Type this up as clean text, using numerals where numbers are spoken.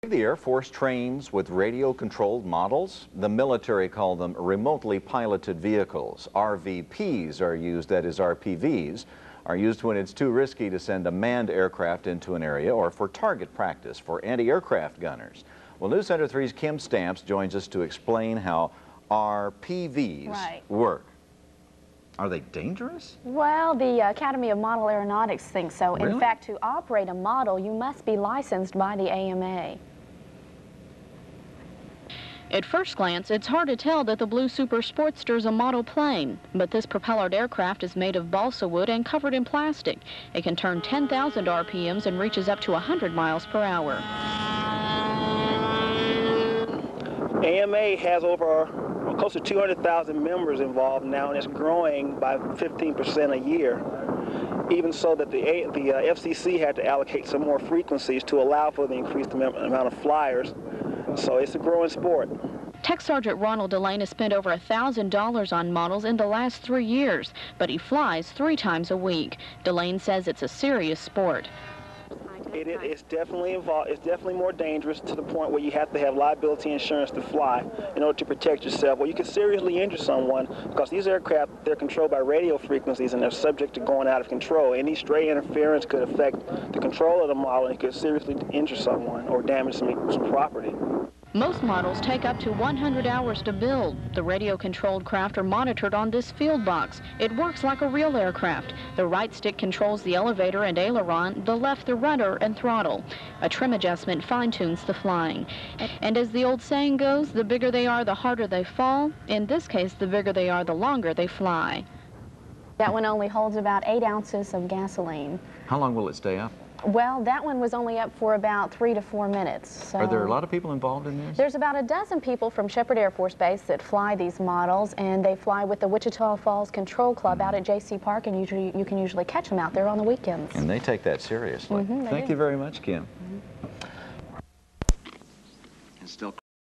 The Air Force trains with radio-controlled models. The military call them remotely piloted vehicles. RVPs are used, that is RPVs, are used when it's too risky to send a manned aircraft into an area or for target practice for anti-aircraft gunners. Well, News Center 3's Kim Stamps joins us to explain how RPVs work. Are they dangerous? Well, the Academy of Model Aeronautics thinks so. Really? In fact, to operate a model, you must be licensed by the AMA. At first glance, it's hard to tell that the Blue Super Sportster is a model plane, but this propellered aircraft is made of balsa wood and covered in plastic. It can turn 10,000 RPMs and reaches up to 100 miles per hour. AMA has over close to 200,000 members involved now, and it's growing by 15% a year. Even so that the FCC had to allocate some more frequencies to allow for the increased amount of flyers. So it's a growing sport. Tech Sergeant Ronald Delain has spent over $1,000 on models in the last 3 years, but he flies 3 times a week. Delain says it's a serious sport. It's definitely involved. It's definitely more dangerous to the point where you have to have liability insurance to fly in order to protect yourself. Well, you can seriously injure someone because these aircraft, they're controlled by radio frequencies and they're subject to going out of control. Any stray interference could affect the control of the model and it could seriously injure someone or damage some property. Most models take up to 100 hours to build. The radio-controlled craft are monitored on this field box. It works like a real aircraft. The right stick controls the elevator and aileron, the left the rudder and throttle. A trim adjustment fine-tunes the flying. And as the old saying goes, the bigger they are, the harder they fall. In this case, the bigger they are, the longer they fly. That one only holds about 8 ounces of gasoline. How long will it stay up? Well, that one was only up for about 3 to 4 minutes. So are there a lot of people involved in this? There's about a dozen people from Shepherd Air Force Base that fly these models, and they fly with the Wichita Falls Control Club out at JC Park, and you can usually catch them out there on the weekends. And they take that seriously. Thank you very much, Kim.